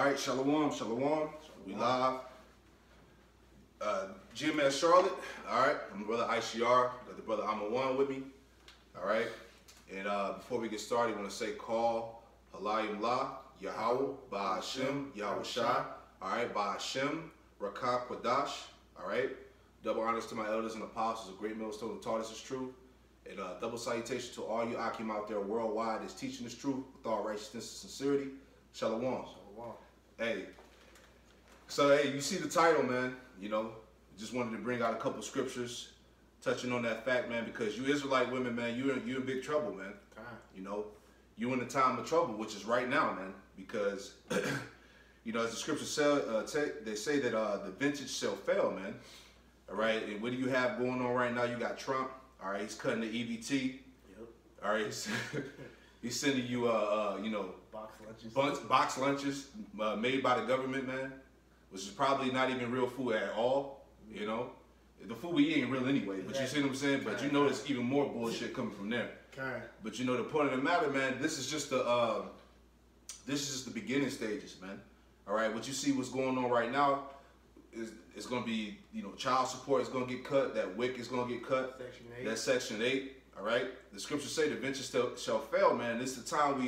All right, shalom, shalom. We live. GMS Charlotte. All right, I'm the brother ICR. Got the brother I'm with me. All right, and before we get started, I want to say call Halayim La Yahweh Ba Hashem Yahweh Shai. All right, Ba Hashem Rakah Quadash. All right, double honors to my elders and apostles, a great millstone who taught us this truth. And double salutation to all you Akim out there worldwide that's teaching this truth with all righteousness and sincerity. Shalom. Shalom. Hey, so hey, you see the title, man. You know, just wanted to bring out a couple scriptures touching on that fact, man, because you Israelite women, man, you in big trouble, man. You know, you in a time of trouble, which is right now, man, because you know, as the scriptures say, they say that the vintage shall fail, man. All right, and what do you have going on right now? You got Trump. All right, he's cutting the EBT. Yep. All right, he's sending you, you know, box lunches made by the government, man, which is probably not even real food at all. You know, the food we eat ain't real anyway. But you see what I'm saying? But you know, there's even more bullshit coming from there. But you know, the point of the matter, man, this is just the beginning stages, man. All right, what you see, what's going on right now. It's going to be, you know, child support is going to get cut. That WIC is going to get cut. Section 8. That's Section 8. All right. The scriptures say the venture shall fail, man. This is the time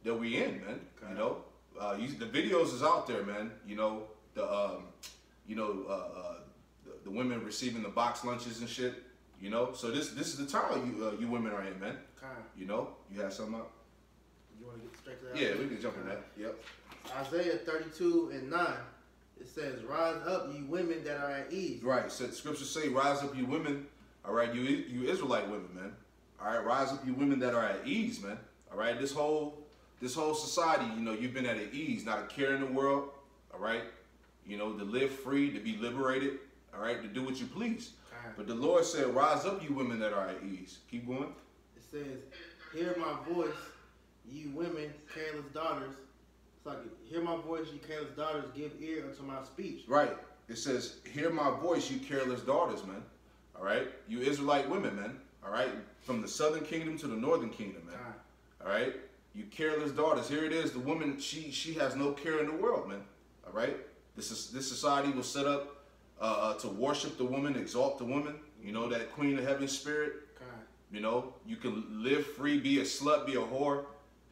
that we in, man. Okay. You know, the videos is out there, man. You know, the women receiving the box lunches and shit. You know, so this is the time you women are in, man. Okay. You know, you have something up? You want to get straight to that? Yeah, we can jump in that. Yep. Isaiah 32:9. It says, "Rise up, ye women that are at ease." Right. So the scriptures say, "Rise up, you women." All right, you Israelite women, man. All right, rise up, you women that are at ease, man. All right, this whole society, you know, you've been at ease, not a care in the world. All right, you know, to live free, to be liberated. All right, to do what you please. But the Lord said, "Rise up, you women that are at ease." Keep going. It says, "Hear my voice, ye women, careless daughters." Like, hear my voice, you careless daughters, give ear unto my speech. Right. It says, hear my voice, you careless daughters, man. All right. You Israelite women, man. All right. From the southern kingdom to the northern kingdom, man. All right. You careless daughters. Here it is. The woman, she has no care in the world, man. All right. This society was set up to worship the woman, exalt the woman. You know, that queen of heaven spirit. You know, you can live free, be a slut, be a whore.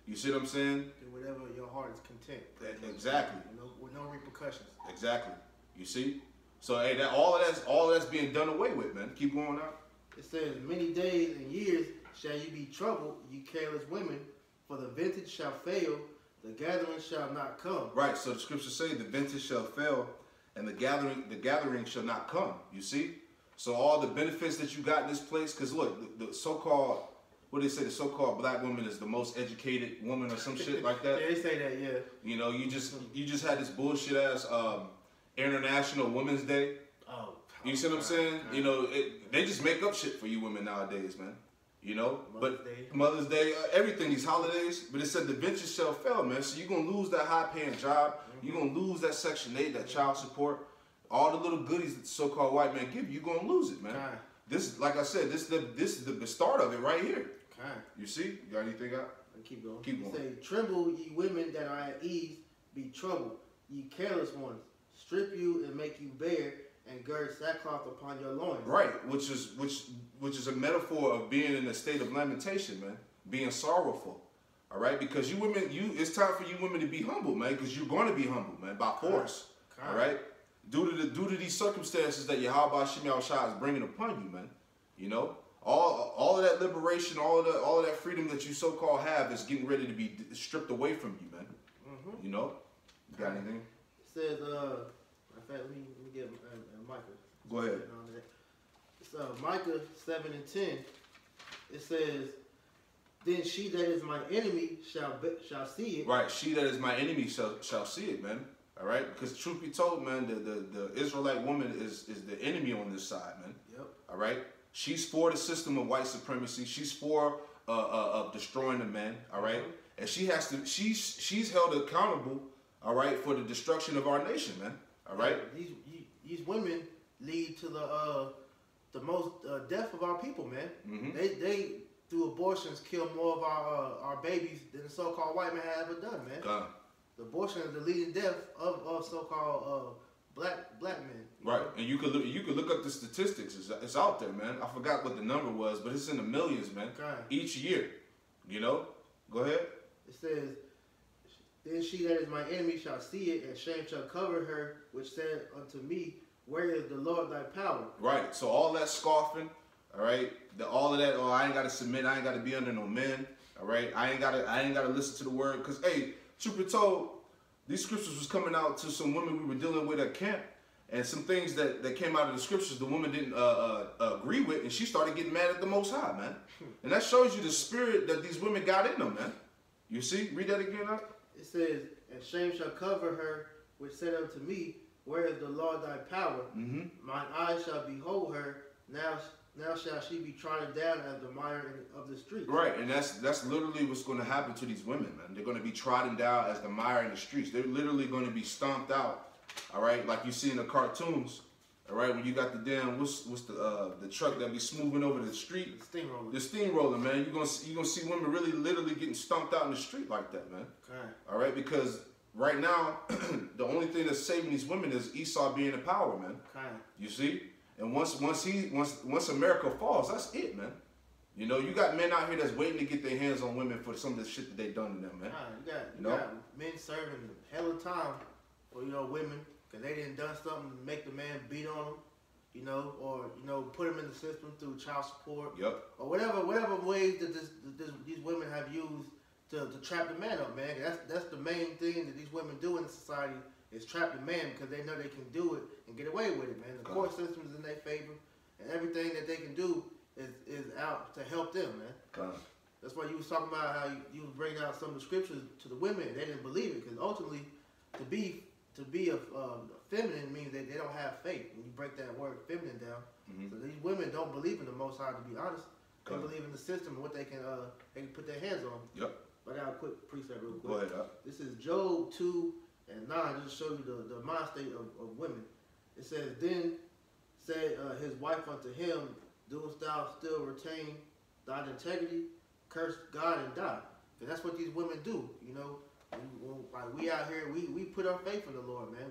You see what I'm saying? Whatever your heart is content. Exactly. With no repercussions. Exactly. You see? So hey, all of that's being done away with, man. Keep going out. It says, "Many days and years shall you be troubled, you careless women, for the vintage shall fail, the gathering shall not come." Right. So the scriptures say the vintage shall fail, and the gathering shall not come. You see? So all the benefits that you got in this place, because look, the so-called, what do they say, the so-called black woman is the most educated woman or some shit like that. Yeah, they say that, yeah. You know, you just had this bullshit ass International Women's Day. Oh. You see what I'm saying? You know, they just make up shit for you women nowadays, man. You know, Mother's Day, everything, these holidays. But it said the venture shall fail, man. So you're gonna lose that high-paying job. You're gonna lose that Section 8, that child support, all the little goodies that the so-called white man give you. You're gonna lose it, man. This, like I said, this is the start of it right here. You see? You got anything out? Keep going. Keep going. Say, "Tremble, ye women that are at ease, be troubled, ye careless ones. Strip you and make you bare, and gird sackcloth upon your loins." Right, which is a metaphor of being in a state of lamentation, man. Being sorrowful. All right, because you women, it's time for you women to be humble, man, because you're going to be humble, man, by force. All right, due to these circumstances that Yahweh Shem Yahushua is bringing upon you, man. You know. All of that liberation, all of that freedom that you so-called have is getting ready to be stripped away from you, man. You know? You got anything? It says, in fact, let me get Micah. Go ahead. It's Micah 7:10. It says, "Then she that is my enemy shall see it." Right, she that is my enemy shall see it, man. All right? Because truth be told, man, the Israelite woman is the enemy on this side, man. Yep. All right? She's for the system of white supremacy. She's for destroying the man. All right, and she has to. She's held accountable. All right, for the destruction of our nation, man. All right. These women lead to the most death of our people, man. They through abortions kill more of our babies than the so-called white man have ever done, man. the abortion is the leading death of so-called black men. Right, and you could look up the statistics. It's out there, man. I forgot what the number was, but it's in the millions, man. Okay. Each year, you know. Go ahead. It says, "Then she that is my enemy shall see it, and shame shall cover her, which said unto me, where is the Lord thy power?" Right. So all that scoffing, all right. All of that. Oh, I ain't got to submit. I ain't got to be under no men. All right. I ain't got to listen to the word. Cause hey, truth be told, these scriptures was coming out to some women we were dealing with at camp. And some things that came out of the scriptures, the woman didn't agree with, and she started getting mad at the Most High, man. And that shows you the spirit that these women got in them, man. You see? Read that again, huh? It says, "And shame shall cover her, which said unto me, where is the Lord thy power? Mm-hmm. Mine eyes shall behold her. Now shall she be trodden down as the mire of the streets." Right, and that's literally what's going to happen to these women, man. They're going to be trodden down as the mire in the streets. They're literally going to be stomped out. All right, like you see in the cartoons. All right, when you got the damn what's the truck that be smoothing over the street, The steamroller, man. You're gonna see women really literally getting stomped out in the street like that, man. Okay. All right, because right now the only thing that's saving these women is Esau being in power, man. Okay. You see, and once America falls, that's it, man. You know, you got men out here that's waiting to get their hands on women for some of the shit that they done to them, man. You got men serving hell of time for women because they done something to make the man beat on them, or put them in the system through child support, Yep. or whatever ways that these women have used to trap the man up, man. That's the main thing that these women do in society is trap the man because they know they can do it and get away with it, man. The court system is in their favor, and everything that they can do is out to help them, man. That's why you was talking about how you was bringing out some of the scriptures to the women and they didn't believe it because ultimately to be a feminine means that they don't have faith. When you break that word feminine down, so these women don't believe in the Most High. To be honest, they believe in the system and what they can put their hands on. Yep. I got a quick precept real quick. Go ahead. This is Job 2:9, just to show you the mind state of women. It says, "Then said his wife unto him, doest thou still retain thine integrity? Curse God and die." And that's what these women do, Like we out here, we put our faith in the Lord, man.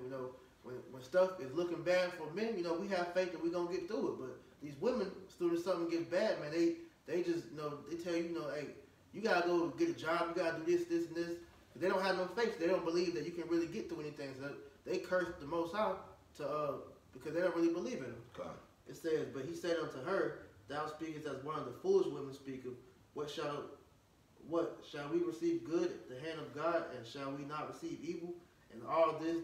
When stuff is looking bad for men, we have faith that we're going to get through it. But these women, as soon as something gets bad, man, they just, they tell you, hey, you got to go get a job, you got to do this, this, and this. They don't have no faith. They don't believe that you can really get through anything. So they curse the Most High because they don't really believe in him. God. It says, "But he said unto her, thou speakest as one of the foolish women speaketh. What shall we receive good at the hand of God, and shall we not receive evil? And all this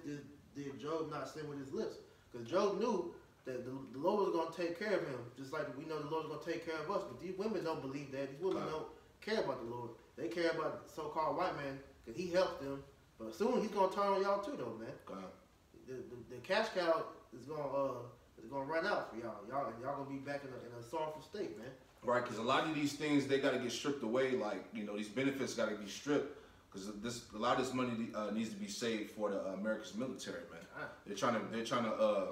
did Job not sin with his lips?" Because Job knew that the Lord was going to take care of him, just like we know the Lord is going to take care of us. But these women don't believe that. These women don't care about the Lord. They care about the so-called white man because he helps them. But soon he's going to turn on y'all too, though, man. The cash cow is going to run out for y'all. Y'all going to be back in a sorrowful state, man. Right, because a lot of these things, they got to get stripped away. Like, these benefits got to be stripped because a lot of this money needs to be saved for the America's military, man. They're trying to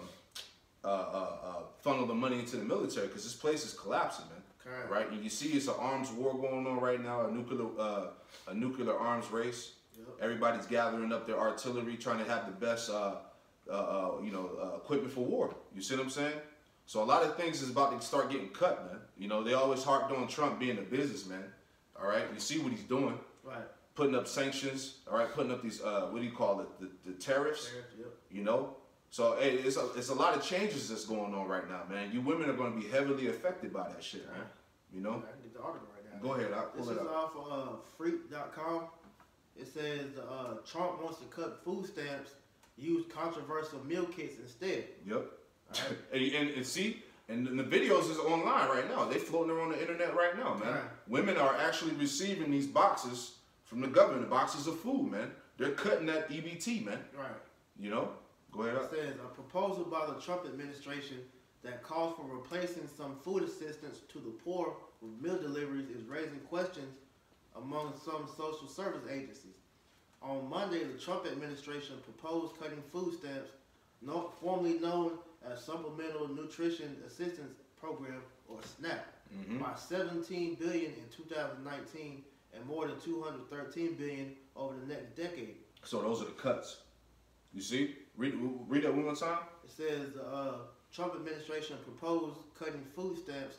funnel the money into the military because this place is collapsing, man. Right, and you see it's an arms war going on right now, a nuclear arms race. Yep. Everybody's gathering up their artillery, trying to have the best equipment for war. You see what I'm saying? So a lot of things is about to start getting cut, man. They always harped on Trump being a businessman. All right, you see what he's doing. Right. Putting up sanctions. All right, putting up these what do you call it? The tariffs. Yep. So hey, it's a lot of changes that's going on right now, man. You women are going to be heavily affected by that shit, man. I can get the article right now. Go ahead. I'll pull it up. This is off of Freak.com. It says Trump wants to cut food stamps, use controversial meal kits instead. Yep. Right. And see, and the videos is online right now. They floating around the internet right now, man. Right. Women are actually receiving these boxes from the government, boxes of food, man. They're cutting that EBT, man. Right. Go ahead. It says a proposal by the Trump administration that calls for replacing some food assistance to the poor with meal deliveries is raising questions among some social service agencies. On Monday, the Trump administration proposed cutting food stamps, formerly known as Supplemental Nutrition Assistance Program, or SNAP, by $17 billion in 2019 and more than $213 billion over the next decade. So those are the cuts. You see? Read that one more time. It says the Trump administration proposed cutting food stamps,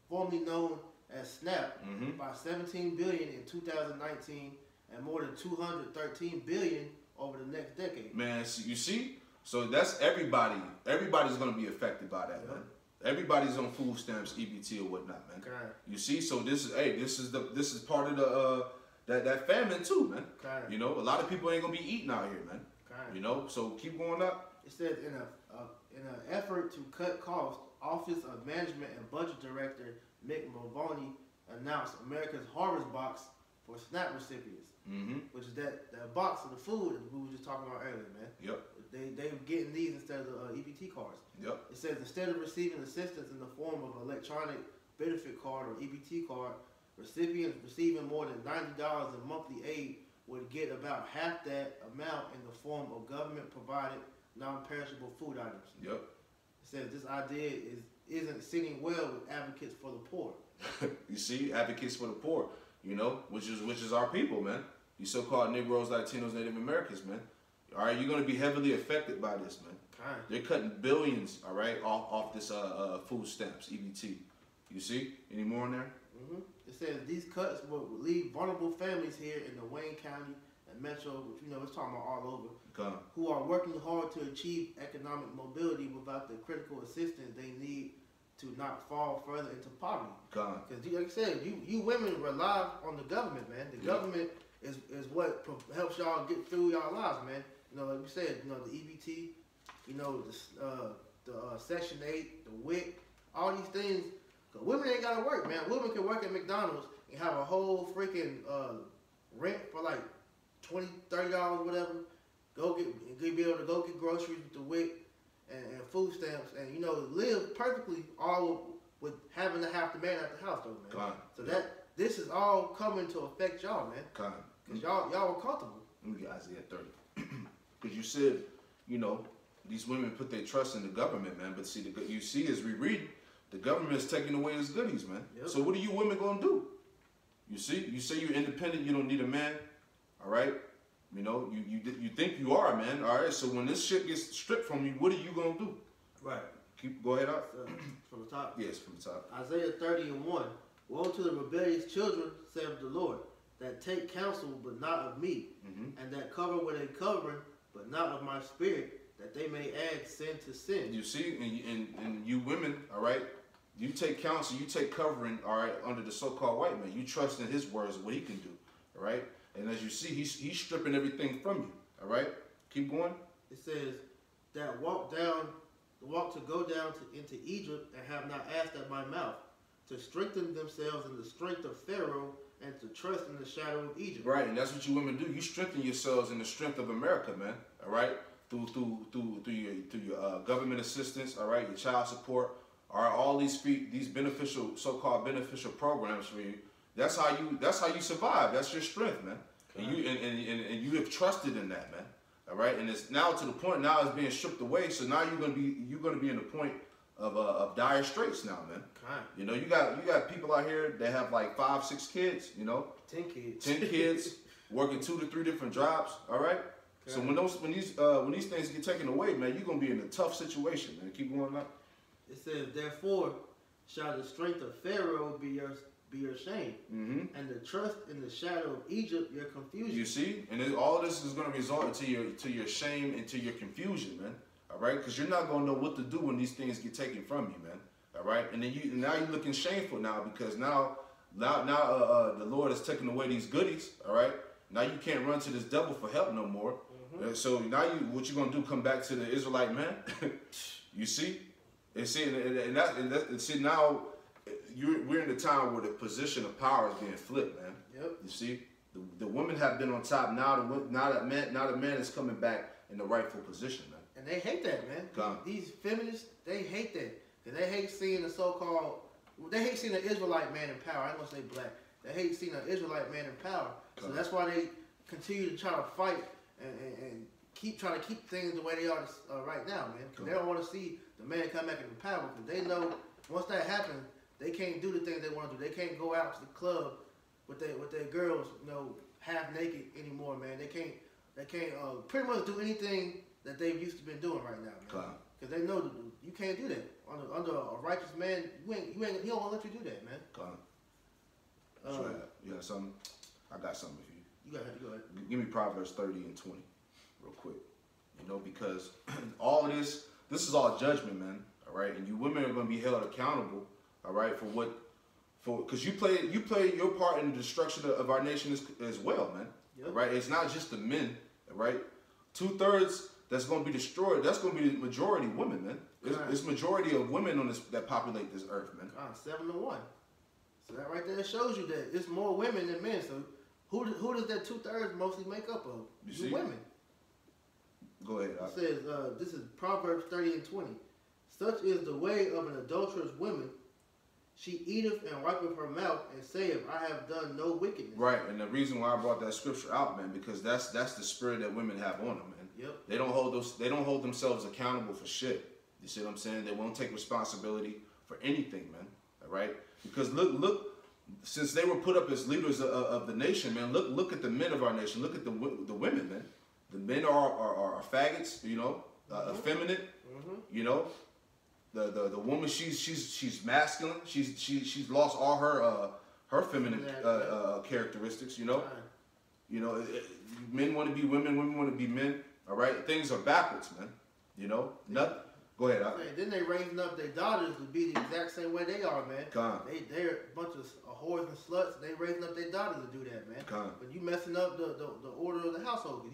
formerly known as SNAP, by $17 billion in 2019 and more than $213 billion over the next decade. Man, you see? So that's everybody. Everybody's gonna be affected by that, man. Everybody's on food stamps, EBT or whatnot, man. Okay. You see? So this is part of the that famine too, man. Okay. You know, a lot of people ain't gonna be eating out here, man. Okay. You know, so keep going up. It says in an effort to cut costs, Office of Management and Budget Director Mick Mulvaney announced America's Harvest Box for SNAP recipients, which is that box of the food that we were just talking about earlier, man. Yep. They were getting these instead of the EBT cards. Yep. It says instead of receiving assistance in the form of electronic benefit card or EBT card, recipients receiving more than $90 in monthly aid would get about half that amount in the form of government-provided non-perishable food items. Yep. It says this idea isn't sitting well with advocates for the poor. You see, advocates for the poor, you know, which is our people, man. You so-called Negroes, Latinos, Native Americans, man. All right, you're gonna be heavily affected by this, man. Kind. They're cutting billions, all right, off this food stamps, EBT. You see? Any more in there? It says these cuts will leave vulnerable families here in the Wayne County and Metro, which it's talking about all over, who are working hard to achieve economic mobility without the critical assistance they need to not fall further into poverty. Because like I said, you women rely on the government, man. The government is what helps y'all get through y'all lives, man. Like we said, the EBT, the Section 8, the WIC, all these things. Cause women ain't gotta work, man. Women can work at McDonald's and have a whole freaking rent for like $20, $30, whatever. Be able to go get groceries with the WIC and food stamps, and live perfectly, all with having to have the man at the house, though, man. So this is all coming to affect y'all, man. Cause y'all were comfortable. Let me get Isaiah 30. Because you said, these women put their trust in the government, man. But see, you see as we read, the government is taking away his goodies, man. Yep. So what are you women gonna do? You see, you say you're independent, you don't need a man, all right? You think you are a man, all right? So when this shit gets stripped from you, what are you gonna do? Right. Go ahead up. From the top. Yes, from the top. Isaiah 30:1. Woe to the rebellious children, saith the Lord, that take counsel but not of me, and that cover with a covering but not of my spirit, that they may add sin to sin. You see, and you women, all right, you take counsel, you take covering, all right, under the so-called white man. You trust in his words, what he can do, all right? And as you see, he's stripping everything from you, all right? Keep going. It says, that walk to go down into Egypt and have not asked at my mouth, to strengthen themselves in the strength of Pharaoh and to trust in the shadow of Egypt. Right, and that's what you women do. You strengthen yourselves in the strength of America, man, all right? Through your government assistance, all right, your child support, all right, all these beneficial, so-called beneficial programs for you. That's how you survive. That's your strength, man. And you have trusted in that, man. All right, and it's now to the point now it's being stripped away. So now you're gonna be in the point of dire straits now, man. You got people out here that have like 5, 6 kids. 10 kids. 10 kids working 2 to 3 different jobs. All right. So when these things get taken away, man, you're gonna be in a tough situation, man. Keep going up. It says, therefore, shall the strength of Pharaoh be your shame, and the trust in the shadow of Egypt your confusion. You see, and all of this is gonna result into your shame and to your confusion, man. All right, because you're not gonna know what to do when these things get taken from you, man. All right, and then now you're looking shameful now because now the Lord has taken away these goodies. All right, now you can't run to this devil for help no more. So now what you gonna do? Come back to the Israelite man? You see, and see now we're in the time where the position of power is being flipped, man. Yep. You see, the women have been on top. Now the man is coming back in the rightful position, man. And they hate that, man. These feminists, they hate that. Cause they hate seeing they hate seeing an Israelite man in power. I ain't gonna say black. They hate seeing an Israelite man in power. So that's why they continue to try to fight and trying to keep things the way they are right now, man. Because they don't want to see the man come back into power. Because they know once that happens, they can't do the things they want to do. They can't go out to the club with their girls, half naked anymore, man. They can't They can't pretty much do anything that they've used to been doing right now, man. Because they know you can't do that. Under a righteous man, he don't want to let you do that, man. You got something? I got something for you. You go ahead. Give me Proverbs 30 and 20 real quick. You know, because all of this is all judgment, man. All right, and you women are going to be held accountable, all right, because you play your part in the destruction of our nation as well, man. Yep. All right, it's not just the men, all right. 2/3 that's going to be destroyed. That's going to be the majority women, man. It's majority of women on that populate this earth, man. 7-1. So that right there shows you that it's more women than men. So who does that 2/3 mostly make up of? You see? Women. Go ahead. It says, this is Proverbs 30 and 20. Such is the way of an adulterous woman. She eateth and wipeth her mouth and saith, I have done no wickedness. Right, and the reason why I brought that scripture out, man, because that's the spirit that women have on them, man. Yep. They don't hold themselves accountable for shit. You see what I'm saying? They won't take responsibility for anything, man. All right? Because look, since they were put up as leaders of the nation, man, look at the men of our nation. Look at the women, man. The men are faggots, you know, effeminate, you know. The woman, she's masculine. She's lost all her feminine characteristics, you know. Right. You know, men want to be women, women want to be men. All right, things are backwards, man. You know, nothing. Go ahead. Then they raising up their daughters to be the exact same way they are, man. They're a bunch of whores and sluts. They raising up their daughters to do that, man. But you messing up the order of the household. Cause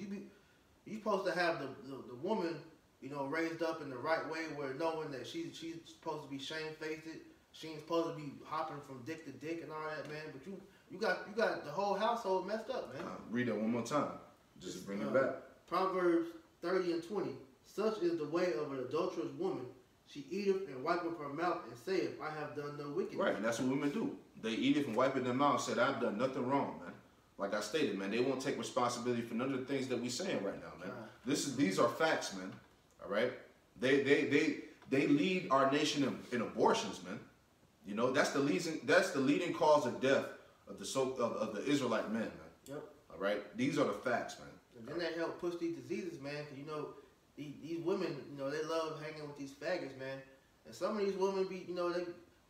you supposed to have the woman, you know, raised up in the right way, where knowing that she's supposed to be shamefaced. She ain't supposed to be hopping from dick to dick and all that, man. But you got the whole household messed up, man. Read that one more time, just to bring it back. Proverbs 30 and 20. Such is the way of an adulterous woman. She eateth and wipeth her mouth and saith, I have done no wickedness. Right, and that's what women do. They eateth and wipe their mouth and said, I've done nothing wrong, man. Like I stated, man, they won't take responsibility for none of the things that we saying right now, man. These are facts, man. All right, they lead our nation in abortions, man. You know, that's the leading cause of death of the Israelite men, man. Yep. All right, these are the facts, man. And then they help push these diseases, man. Cause you know, these women, you know, they love hanging with these faggots, man. And some of these women be, you know, they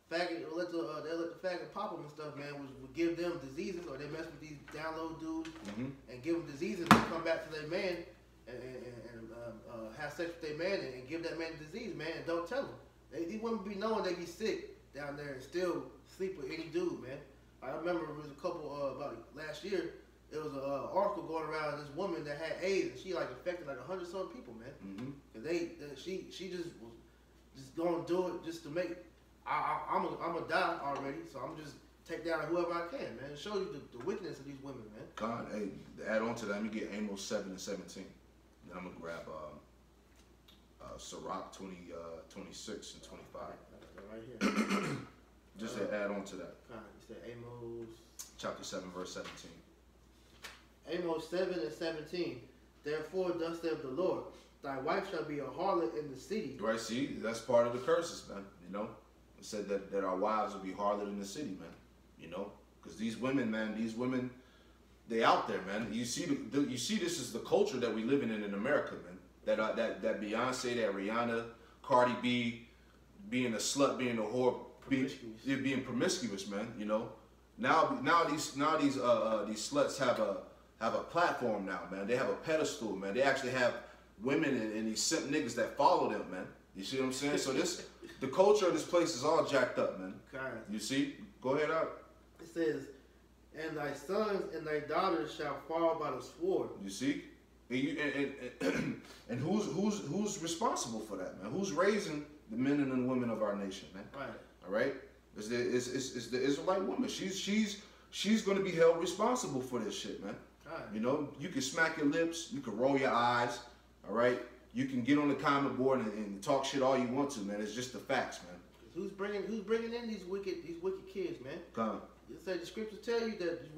let the faggot pop them and stuff, man, which would give them diseases, or they mess with these download dudes and give them diseases and come back to their man and have sex with their man and give that man disease, man, and don't tell them. These women be knowing they be sick down there and still sleep with any dude, man. I remember it was a couple, about last year, there was an article going around of this woman that had AIDS, and she like infected like 100-some people, man. Cause she just was just gonna do it just to make. I'm gonna die already, so I'm just take down whoever I can, man. It shows you the wickedness of these women, man. God, hey, to add on to that, let me get Amos 7 and 17. Then I'm gonna grab Sirach 26 and 25. Right here. Just to add on to that. You said Amos. Chapter 7, verse 17. Amos 7 and 17. Therefore, thus saith the Lord, thy wife shall be a harlot in the city. Right, see, that's part of the curses, man. You know, it said that our wives will be harlot in the city, man. You know, because these women, man, they out there, man. You see, this is the culture that we living in America, man. That Beyonce, that Rihanna, Cardi B, being a slut, being a whore, being promiscuous, man. You know, now these sluts have a platform now, man. They have a pedestal, man. They actually have women and these simp niggas that follow them, man. You see what I'm saying? So the culture of this place is all jacked up, man. You see? Go ahead out. It says, and thy sons and thy daughters shall fall by the sword. You see? And who's responsible for that, man? Who's raising the men and the women of our nation, man? Right. All right? It's the Israelite woman. She's going to be held responsible for this shit, man. Right. You know, you can smack your lips, you can roll your eyes, all right? You can get on the comment board and talk shit all you want to, man. It's just the facts, man. Who's bringing in these wicked kids, man? Come. You say the scriptures tell you that these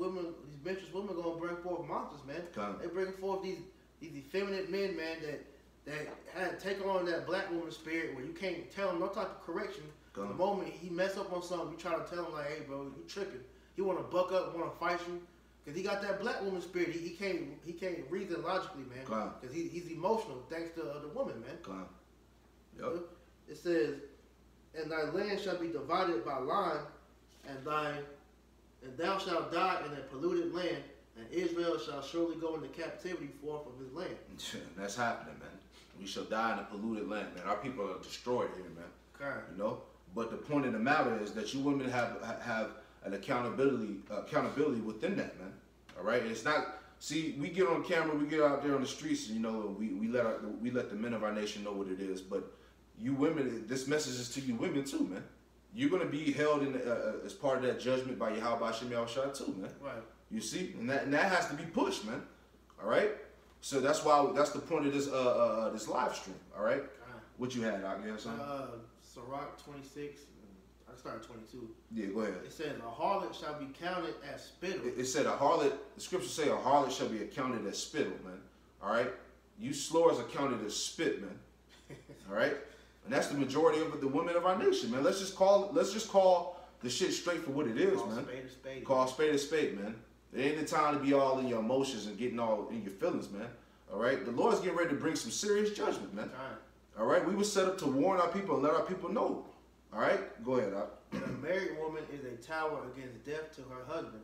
adventurous women are gonna bring forth monsters, man. Come. They bring forth these effeminate men, man, that had take on that black woman spirit where you can't tell him no type of correction. Come. The moment he mess up on something, you try to tell him like, hey, bro, you tripping. He want to buck up, want to fight you. Cause he got that black woman spirit. He can't reason logically, man. Cause he's emotional thanks to the woman, man. Yep. It says, and thy land shall be divided by line, and thou shalt die in a polluted land, and Israel shall surely go into captivity forth of his land. That's happening, man. We shall die in a polluted land, man. Our people are destroyed here, man. Okay. You know. But the point of the matter is that you women have an accountability within that, man. All right. It's not. See, we get on camera, we get out there on the streets, and, you know, we let the men of our nation know what it is. But you women, this message is to you women too, man. You're gonna be held in as part of that judgment by Yahweh Hashem Yahushua too, man. Right. You see, and that has to be pushed, man. All right. So that's the point of this live stream. All right. What you had, Doc? You have something? Sirach 26. I started 22. Yeah, go ahead. It says, a harlot shall be counted as spittle. It said a harlot, the scriptures say a harlot shall be accounted as spittle, man. All right? You slurs are counted as spit, man. All right? And that's the majority of the women of our nation, man. Let's just call the shit straight for what it is, man. Spade a spade. Call spade a spade, man. It ain't the time to be all in your emotions and getting all in your feelings, man. All right? The Lord's getting ready to bring some serious judgment, man. All right? We were set up to warn our people and let our people know. All right? Go ahead, Doc. A married woman is a tower against death to her husband.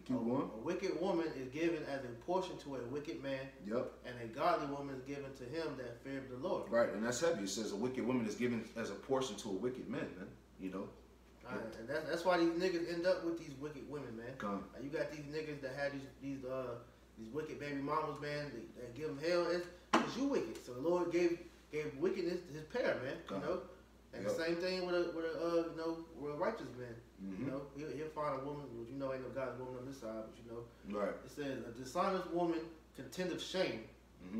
Keep going. A wicked woman is given as a portion to a wicked man. Yep. And a godly woman is given to him that feareth the Lord. Right, and that's heavy. It says a wicked woman is given as a portion to a wicked man, man. You know? And that's why these niggas end up with these wicked women, man. You got these niggas that had these wicked baby mamas, man, that give them hell. It's you wicked. So the Lord gave wickedness to his pair, man. You know? And the same thing with a righteous man. You know, he'll find a woman, which, you know, ain't no God's woman on this side, but you know. Right. It says a dishonest woman contendeth shame,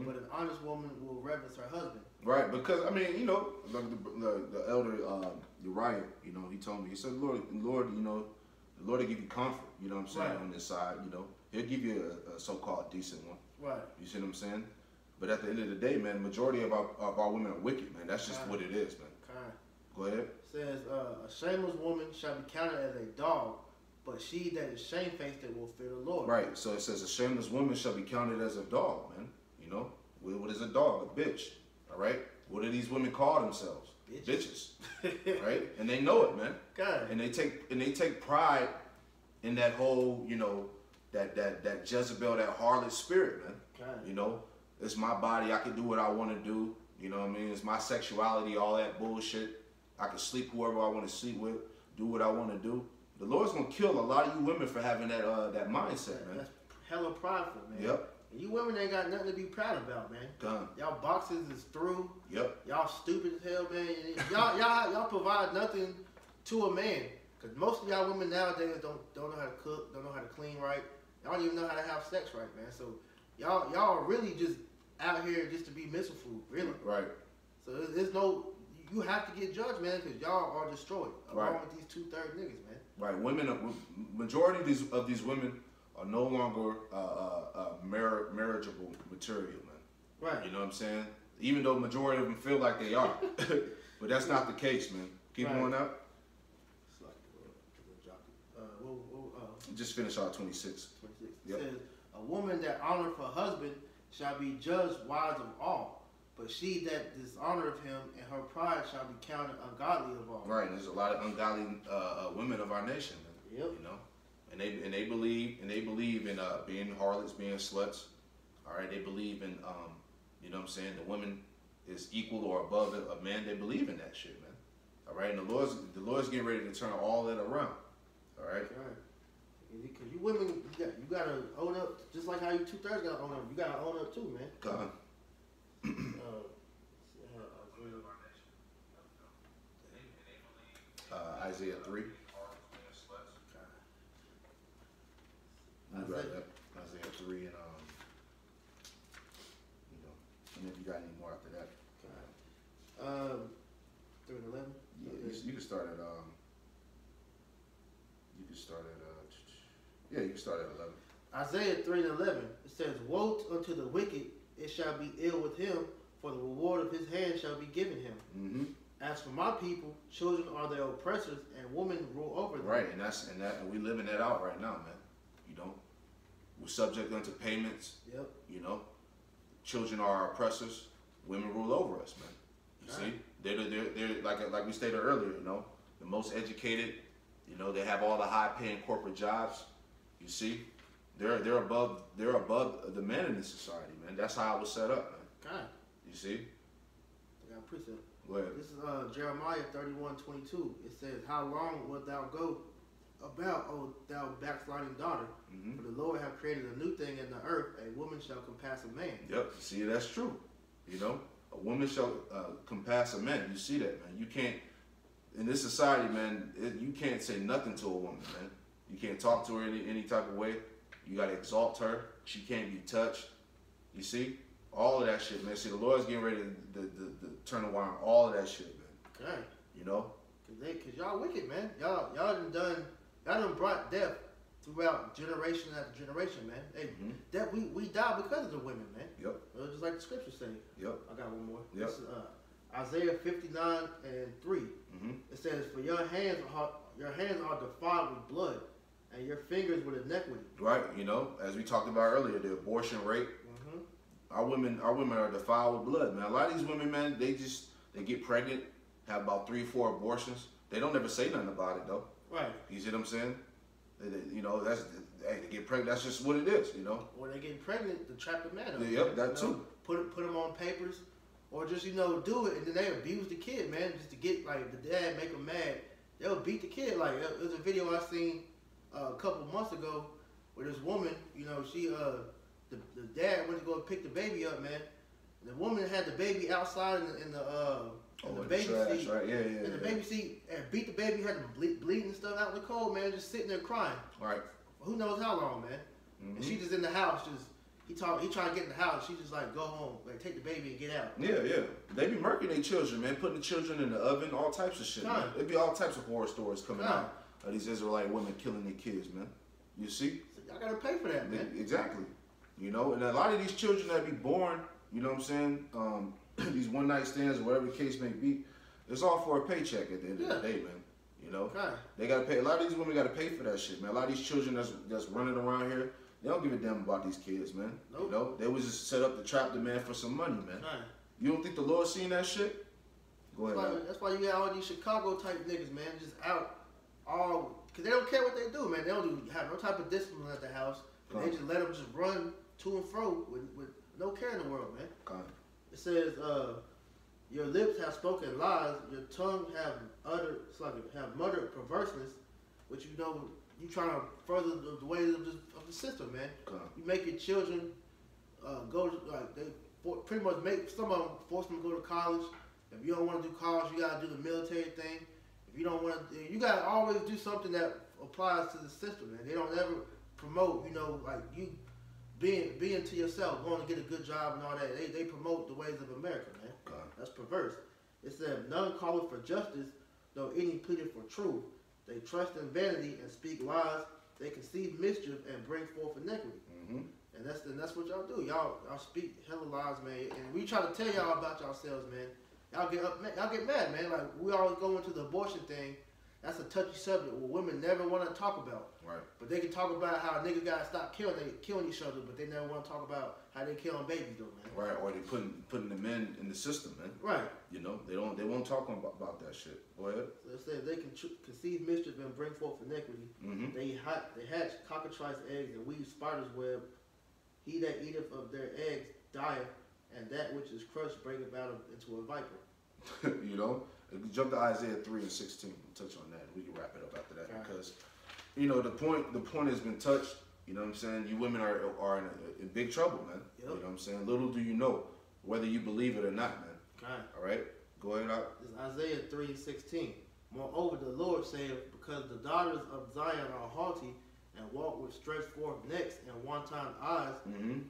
but an honest woman will reverence her husband. Right, because I mean, you know, like the elder Uriah, you know, he told me, he said, Lord, you know, the Lord will give you comfort. You know what I'm saying? Right. On this side, you know, He'll give you a so-called decent one. Right. You see what I'm saying? But at the end of the day, man, the majority of our women are wicked, man. That's just what it is, man. Go ahead. It says, a shameless woman shall be counted as a dog, but she that is shamefaced that will fear the Lord. Right. So it says a shameless woman shall be counted as a dog, man. You know? What is a dog? A bitch. All right? What do these women call themselves? Bitches. Right? And they know it, man. God. And they take pride in that whole, you know, that Jezebel, that harlot spirit, man. God. You know? It's my body. I can do what I want to do. You know what I mean? It's my sexuality, all that bullshit. I can sleep whoever I want to sleep with, do what I want to do. The Lord's going to kill a lot of you women for having that mindset, man. That's hella prideful, man. Yep. And you women ain't got nothing to be proud about, man. Done. Y'all boxes is through. Yep. Y'all stupid as hell, man. Y'all provide nothing to a man. Because most of y'all women nowadays don't know how to cook, don't know how to clean right. Y'all don't even know how to have sex right, man. So y'all are really just out here just to be missile food, really. Right. So there's no... You have to get judged, man, because y'all are destroyed. Along with these 2/3 niggas, man. Right. Women, majority of these women are no longer marriageable material, man. Right. You know what I'm saying? Even though majority of them feel like they are, but that's not the case, man. Keep going up. It's like, just finish out 26. 26. Yep. It says, a woman that honoreth her husband shall be judged wise of all. But she that dishonoreth him and her pride shall be counted ungodly of all. Right, and there's a lot of ungodly women of our nation, man. Yep. You know, and they believe in being harlots, being sluts. All right, they believe in you know what I'm saying, the woman is equal or above a man. They believe in that shit, man. All right, and the Lord's getting ready to turn all that around. All right. Because you women, you gotta own up, just like how you 2/3 gotta own up. You gotta own up too, man. Come on. Isaiah 3. Isaiah 3 and you know, and if you got any more after that. 3 and 11. Yeah, you can start at you can start at 11. Isaiah 3 and 11. It says, "Woe unto the wicked, it shall be ill with him, for the reward of his hand shall be given him. Mm-hmm. As for my people, children are their oppressors, and women rule over them." Right, and we living that out right now, man. You know, We're subject unto payments. Yep. You know, children are our oppressors. Women rule over us, man. You see, they're like we stated earlier. You know, the most educated. You know, they have all the high-paying corporate jobs. You see, they're above the men in this society, man. That's how it was set up, man. God. You see. I got a precept. Go ahead. This is Jeremiah 31:22. It says, "How long wilt thou go about, O thou backsliding daughter? Mm-hmm. For the Lord hath created a new thing in the earth, a woman shall compass a man." Yep. See, that's true. You know, a woman shall compass a man. You see that, man. You can't, in this society, man, you can't say nothing to a woman, man. You can't talk to her any type of way. You got to exalt her. She can't be touched. You see? All of that shit, man. See, the Lord's getting ready to turn the wire on all of that shit, man. Okay. You know? Cause y'all wicked, man. Y'all done brought death throughout generation after generation, man. Hey, that we die because of the women, man. Yep. Just like the scriptures say. Yep. I got one more. Yep. This is, Isaiah 59:3. It says, "For your hands are defiled with blood, and your fingers with iniquity." Right. You know, as we talked about earlier, the abortion rate. Our women are defiled with blood, man. A lot of these women, man, they get pregnant, have about 3 or 4 abortions. They don't ever say nothing about it though. Right. You see what I'm saying? You know, they get pregnant. That's just what it is. You know. Or they get pregnant to trap the man up. Yep, that too. Put them on papers, or just do it, and then they abuse the kid, man, just to get like the dad, make them mad. They'll beat the kid. Like there's a video I seen a couple months ago where this woman, she the dad went to go pick the baby up, man. The woman had the baby outside in the baby trash, seat, right? Yeah. in the baby seat, and beat the baby, had them bleeding and stuff out in the cold, man, just sitting there crying. Right. Who knows how long, man? And she just in the house, he trying to get in the house. She just like, go home, like take the baby and get out. Yeah. They be murking their children, man, putting the children in the oven, all types of shit, man. It'd be all types of horror stories coming out of these Israelite women killing their kids, man. You see? So y'all gotta pay for that, man. Exactly. You know, and a lot of these children that be born, you know what I'm saying, these one night stands or whatever the case may be, it's all for a paycheck at the end of the day, man. You know, they gotta pay. A lot of these women gotta pay for that shit, man. A lot of these children that's running around here, they don't give a damn about these kids, man. Nope. You know, they was just set up to trap the man for some money, man. You don't think the Lord seen that shit? Go ahead. That's why you got all these Chicago type niggas, man, just out because they don't care what they do, man. They don't have no type of discipline at the house. They just let them just run to and fro with no care in the world, man. It says, "Your lips have spoken lies, your tongue have muttered perverseness," which you trying to further the ways of the system, man. You make your children go pretty much make some of them force them to go to college. If you don't want to do college, you gotta do the military thing. If you don't want to, you gotta always do something that applies to the system, man. They don't ever promote, like you being to yourself, going to get a good job and all that. They promote the ways of America, man. That's perverse. It said, "None calleth for justice, though any pleaded for truth. They trust in vanity and speak lies. They conceive mischief and bring forth iniquity." And that's what y'all do. Y'all speak hella lies, man. And we try to tell y'all about yourselves, man. Y'all get mad, man. Like we always go into the abortion thing. That's a touchy subject where women never want to talk about. Right. But they can talk about how niggas gotta stop killing each other, but they never want to talk about how they killing babies, though, man. Right. Or they putting the men in the system, man. Right. You know, they won't talk about that shit. Go ahead. So it says they can conceive mischief and bring forth iniquity. They hatch cockatrice eggs and weave spiders' web. He that eateth of their eggs dieth, and that which is crushed bringeth out into a viper. You know, jump to Isaiah 3:16. We'll touch on that. We can wrap it up after that because, the point has been touched. You know what I'm saying? You women are in big trouble, man. Yep. You know what I'm saying? Little do you know whether you believe it or not, man. All right, go ahead. This is Isaiah 3:16. "Moreover, the Lord saith, because the daughters of Zion are haughty, and walk with stretched forth necks and wanton eyes,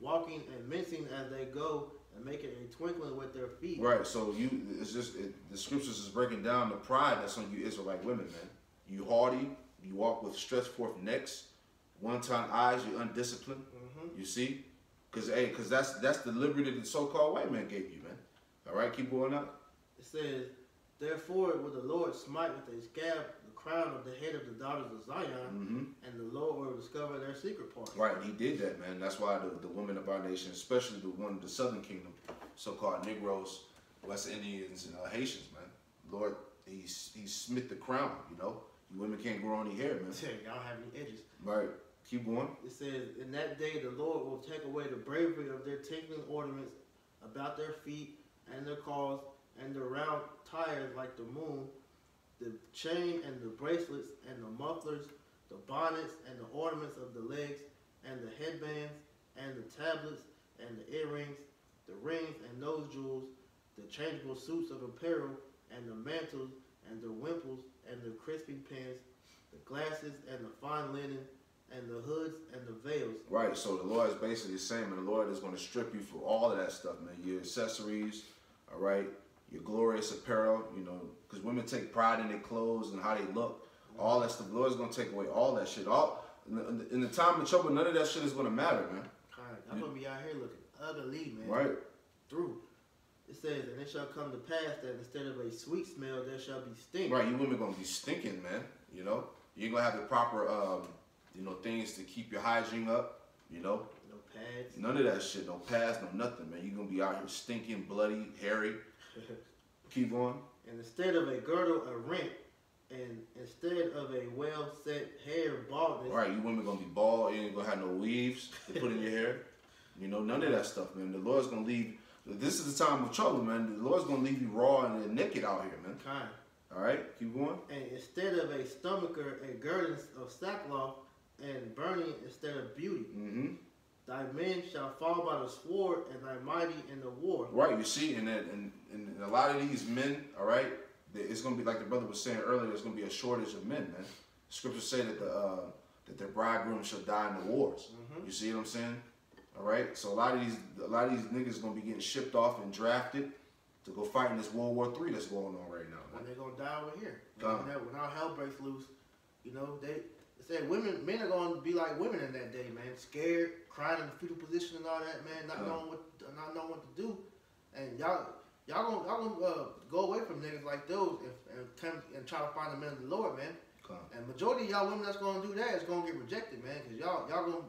walking and mincing as they go, and making a twinkling with their feet." Right. So the scriptures is breaking down the pride that's on you Israelite women, man. You haughty, you walk with stretched forth necks, wanton eyes, you're undisciplined. You see, because that's the liberty that the so-called white man gave you, man. All right, keep going up. It says, "Therefore will the Lord smite with a scab the crown of the head of the daughters of Zion, and the Lord will discover their secret parts. Right, he did that, man. That's why the women of our nation, especially the one of the Southern Kingdom, so-called Negroes, West Indians, and Haitians, man. Lord, he smit the crown, you know. You women can't grow any hair, man. Y'all have any edges. Right. Keep going. It says, in that day the Lord will take away the bravery of their tinkling ornaments about their feet and their calves and their round tires like the moon, the chain and the bracelets and the mufflers, the bonnets and the ornaments of the legs and the headbands and the tablets and the earrings, the rings and nose jewels, the changeable suits of apparel and the mantles and the wimples and the crisping pins, the glasses and the fine linen, and the hoods and the veils. Right, so the Lord is basically saying, man, the Lord is going to strip you for all of that stuff, man. Your accessories, all right, your glorious apparel, you know, because women take pride in their clothes and how they look. All that stuff, the Lord is going to take away all that shit. In the time of trouble, none of that shit is going to matter, man. I'm going to be out here looking ugly, man. Right. Through. It says, and it shall come to pass that instead of a sweet smell, there shall be stink. Right, you women going to be stinking, man, you know. You're going to have the proper... you know, things to keep your hygiene up, you know. No pads. None of that shit, no pads, no nothing, man. You're going to be out here stinking, bloody, hairy. Keep going. And instead of a girdle, a rent, and instead of a well-set hair, baldness. Right, you women going to be bald. You ain't going to have no weaves to put in your hair. You know, none of that stuff, man. The Lord's going to leave. This is the time of trouble, man. The Lord's going to leave you raw and naked out here, man. Kind. All right, keep going. And instead of a stomacher, a girdle of sackcloth, and burning instead of beauty. Thy men shall fall by the sword, and thy mighty in the war. Right, you see, and a lot of these men, all right, it's going to be like the brother was saying earlier, there's going to be a shortage of men, man. Scriptures say that their bridegroom shall die in the wars. You see what I'm saying? All right, so a lot of these niggas going to be getting shipped off and drafted to go fight in this World War III that's going on right now, man. And they're going to die over here. When our hell breaks loose, you know, they say men are going to be like women in that day, man. Scared, crying in the fetal position and all that, man. Not knowing what to do. And y'all gonna go away from niggas like those and come and try to find the men of the Lord, man. And majority of y'all women that's gonna do that is gonna get rejected, man. Cause y'all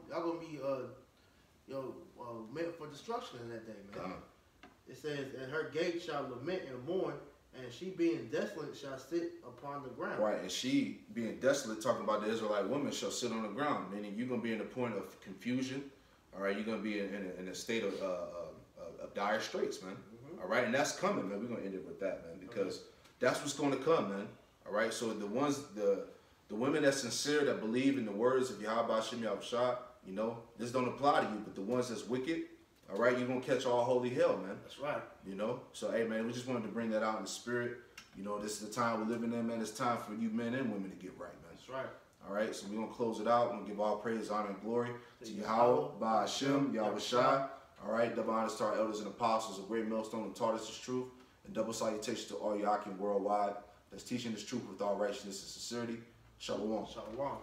gonna be meant for destruction in that day, man. It says, and her gate shall lament and mourn, and she being desolate shall sit upon the ground. Right, and she being desolate, talking about the Israelite woman, shall sit on the ground, meaning you're going to be in a point of confusion, all right? You're going to be in a state of dire straits, man, all right? And that's coming, man. We're going to end it with that, man, because that's what's going to come, man, all right? So the women that's sincere, that believe in the words of Yahweh Hashem Yahushua, you know, this don't apply to you, but the ones that's wicked, all right, you're going to catch all holy hell, man. That's right. You know? So, hey, man, we just wanted to bring that out in the spirit. You know, this is the time we're living in, man. It's time for you men and women to get right, man. That's right. All right, so we're going to close it out. We're going to give all praise, honor, and glory to Yahweh, Ba Hashem, Yahweh Shai. All right, double honors to our elders and apostles, a great millstone who taught us this truth. And double salutation to all Yakin worldwide that's teaching this truth with all righteousness and sincerity. Shalom. Shalom.